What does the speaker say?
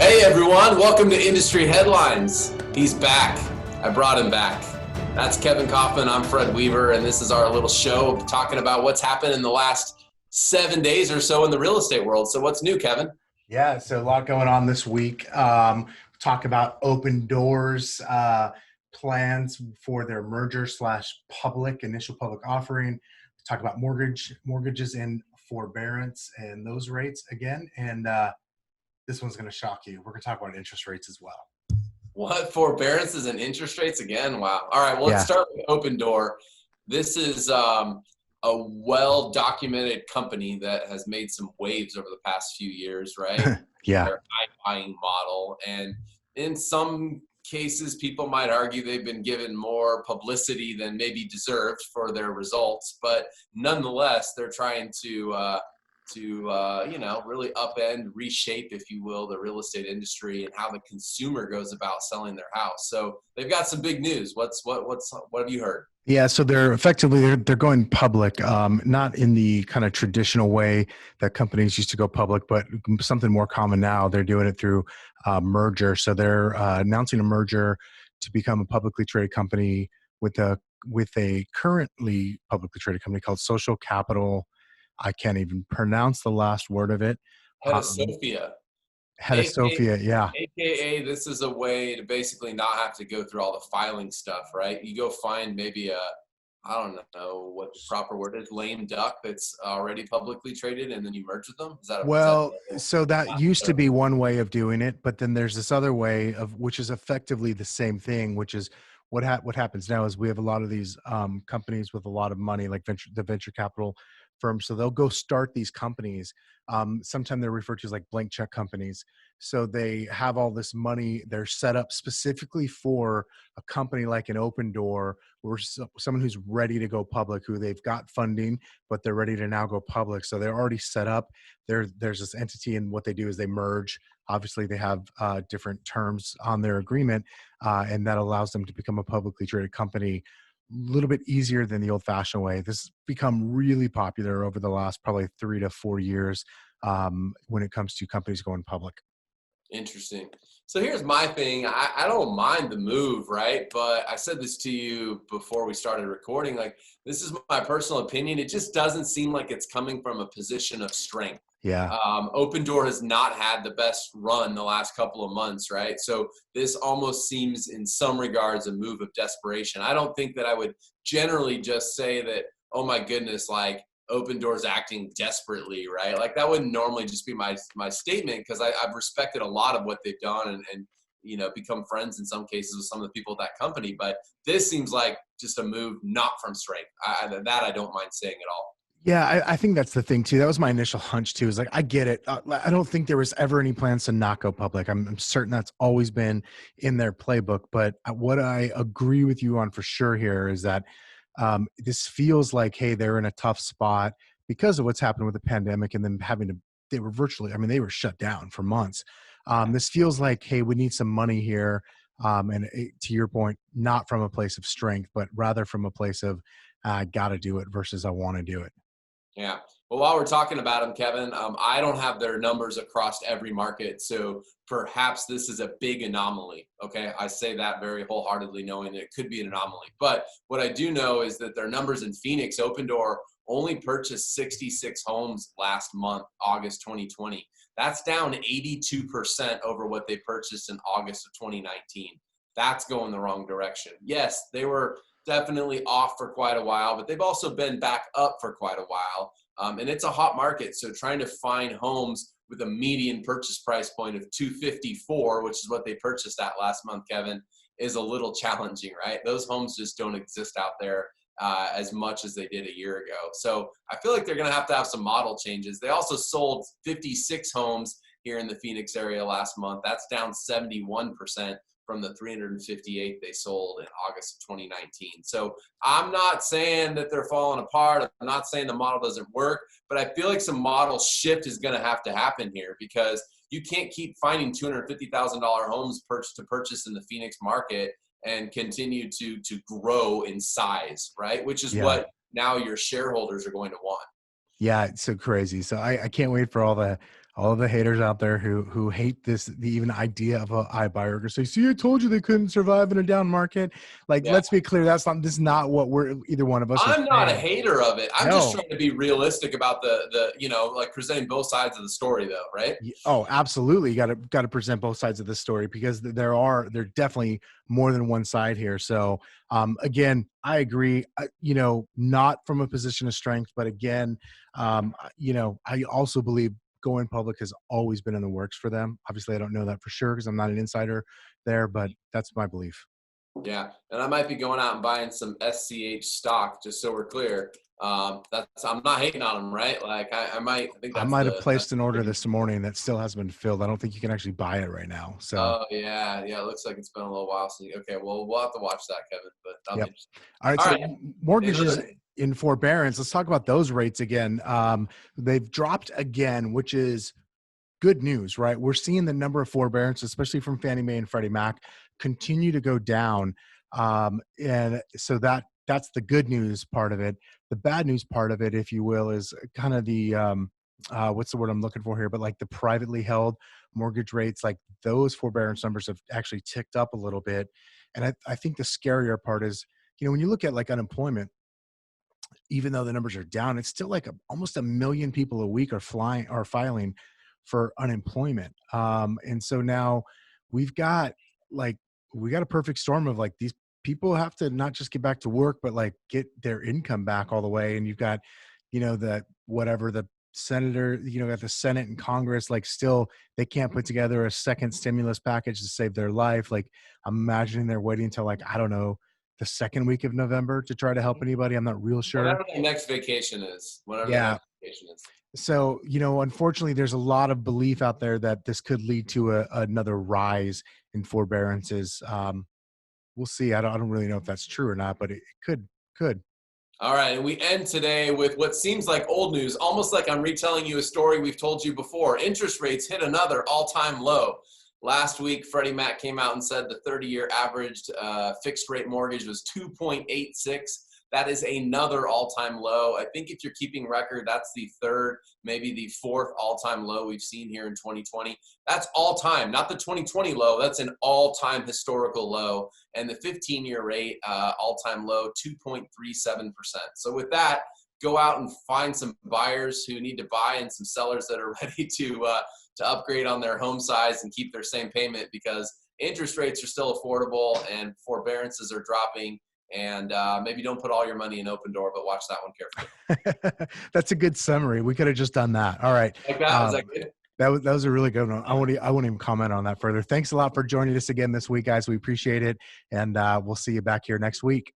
Hey everyone, welcome to Industry Headlines. He's back. I brought him back. That's Kevin Kauffman. I'm Fred Weaver, and this is our little show talking about what's happened in the last 7 days or so in the real estate world. So what's new, Kevin? Yeah, so a lot going on this week. Talk about Opendoor's plans for their merger slash initial public offering. Talk about mortgages and forbearance and those rates again. And this one's going to shock you. We're going to talk about interest rates as well. What? Forbearances and interest rates again? Wow. All right, well, let's start with Opendoor. This is a well-documented company that has made some waves over the past few years, right? Yeah. Their iBuying model. And in some cases, people might argue they've been given more publicity than maybe deserved for their results. But nonetheless, they're trying to really upend, reshape, if you will, the real estate industry and how the consumer goes about selling their house. So they've got some big news. What have you heard? Yeah, so they're going public, not in the kind of traditional way that companies used to go public, but something more common now. They're doing it through merger. So they're announcing a merger to become a publicly traded company with a currently publicly traded company called Social Capital. I can't even pronounce the last word of it. Head of Sophia. Yeah. AKA, this is a way to basically not have to go through all the filing stuff, right? You go find maybe I don't know what the proper word is, lame duck that's already publicly traded, and then you merge with them? So that used to be one way of doing it, but then there's this other way which is effectively the same thing, which is what happens now is we have a lot of these companies with a lot of money, like the venture capital firms. So they'll go start these companies. Sometimes they're referred to as like blank check companies. So they have all this money. They're set up specifically for a company like an Opendoor, or someone who's ready to go public, who they've got funding, but they're ready to now go public. So they're already set up. There's this entity, and what they do is they merge. Obviously, they have different terms on their agreement, and that allows them to become a publicly traded company a little bit easier than the old-fashioned way. This has become really popular over the last probably 3 to 4 years when it comes to companies going public. Interesting. So here's my thing. I don't mind the move, right? But I said this to you before we started recording. Like, this is my personal opinion. It just doesn't seem like it's coming from a position of strength. Yeah. Opendoor has not had the best run the last couple of months, right? So this almost seems in some regards a move of desperation. I don't think that I would generally just say that, oh my goodness, like Opendoor's acting desperately, right? Like that wouldn't normally just be my statement, because I've respected a lot of what they've done and become friends in some cases with some of the people at that company. But this seems like just a move not from strength. I don't mind saying at all. Yeah, I think that's the thing too. That was my initial hunch too. Is like, I get it. I don't think there was ever any plans to not go public. I'm certain that's always been in their playbook. But what I agree with you on for sure here is that this feels like, hey, they're in a tough spot because of what's happened with the pandemic, and then they were shut down for months. This feels like, hey, we need some money here. To your point, not from a place of strength, but rather from a place of I got to do it versus I want to do it. Yeah. Well, while we're talking about them, Kevin, I don't have their numbers across every market. So perhaps this is a big anomaly. Okay. I say that very wholeheartedly, knowing that it could be an anomaly. But what I do know is that their numbers in Phoenix, Opendoor only purchased 66 homes last month, August 2020. That's down 82% over what they purchased in August of 2019. That's going the wrong direction. Yes, they were definitely off for quite a while, but they've also been back up for quite a while. And it's a hot market. So trying to find homes with a median purchase price point of $254, which is what they purchased at last month, Kevin, is a little challenging, right? Those homes just don't exist out there as much as they did a year ago. So I feel like they're going to have some model changes. They also sold 56 homes here in the Phoenix area last month. That's down 71% from the 358 they sold in August of 2019. So I'm not saying that they're falling apart. I'm not saying the model doesn't work, but I feel like some model shift is going to happen here, because you can't keep finding $250,000 homes to purchase in the Phoenix market and continue to grow in size, right? Which is what now your shareholders are going to want. Yeah, it's so crazy. So I can't wait for all all of the haters out there who hate the even idea of a iBuyer or say, see, I told you they couldn't survive in a down market. Like, Yeah. let's be clear, this is not what either one of us are I'm not a saying. hater of it. I'm just No. trying to be realistic about the like presenting both sides of the story though, right? Oh, absolutely. You got to present both sides of the story, because there definitely more than one side here. So, again, I agree. Not from a position of strength, but again, I also believe going public has always been in the works for them. Obviously, I don't know that for sure because I'm not an insider there, but that's my belief. Yeah, and I might be going out and buying some SCH stock just so we're clear. That's I'm not hating on them, right? Like I might. I think I that's might have the placed an order this morning that still hasn't been filled. I don't think you can actually buy it right now. So, Oh yeah, yeah. It looks like it's been a little while since. Okay, well we'll have to watch that, Kevin. But that'll be yep. interesting. All right. All So right. mortgages Another. in forbearance, let's talk about those rates again. They've dropped again, which is good news, right? We're seeing the number of forbearance, especially from Fannie Mae and Freddie Mac, continue to go down. And so that's the good news part of it. The bad news part of it, if you will, is kind of the what's the word I'm looking for here? But like the privately held mortgage rates, like those forbearance numbers have actually ticked up a little bit. And I think the scarier part is, when you look at like unemployment, even though the numbers are down, it's still like almost a million people a week are filing for unemployment. And so now we've got like we got a perfect storm of like these people have to not just get back to work, but like get their income back all the way. And you've got, that whatever the senator, got the Senate and Congress, like still they can't put together a second stimulus package to save their life. Like I'm imagining they're waiting until like, I don't know, the second week of November to try to help anybody. I'm not real sure. Whatever their next vacation is. Whatever their Yeah. next vacation is. So, unfortunately, there's a lot of belief out there that this could lead to another rise in forbearances. We'll see. I don't really know if that's true or not, but it could. All right, and we end today with what seems like old news, almost like I'm retelling you a story we've told you before. Interest rates hit another all-time low. Last week, Freddie Mac came out and said the 30-year averaged fixed rate mortgage was 2.86. That is another all-time low. I think if you're keeping record, that's the third, maybe the fourth all-time low we've seen here in 2020. That's all-time, not the 2020 low. That's an all-time historical low. And the 15-year rate, all-time low, 2.37%. So with that, go out and find some buyers who need to buy and some sellers that are ready to upgrade on their home size and keep their same payment, because interest rates are still affordable and forbearances are dropping. And maybe don't put all your money in Opendoor, but watch that one carefully. That's a good summary. We could have just done that. All right. Like that? Was that good? That was a really good one. I won't even comment on that further. Thanks a lot for joining us again this week, guys. We appreciate it. And we'll see you back here next week.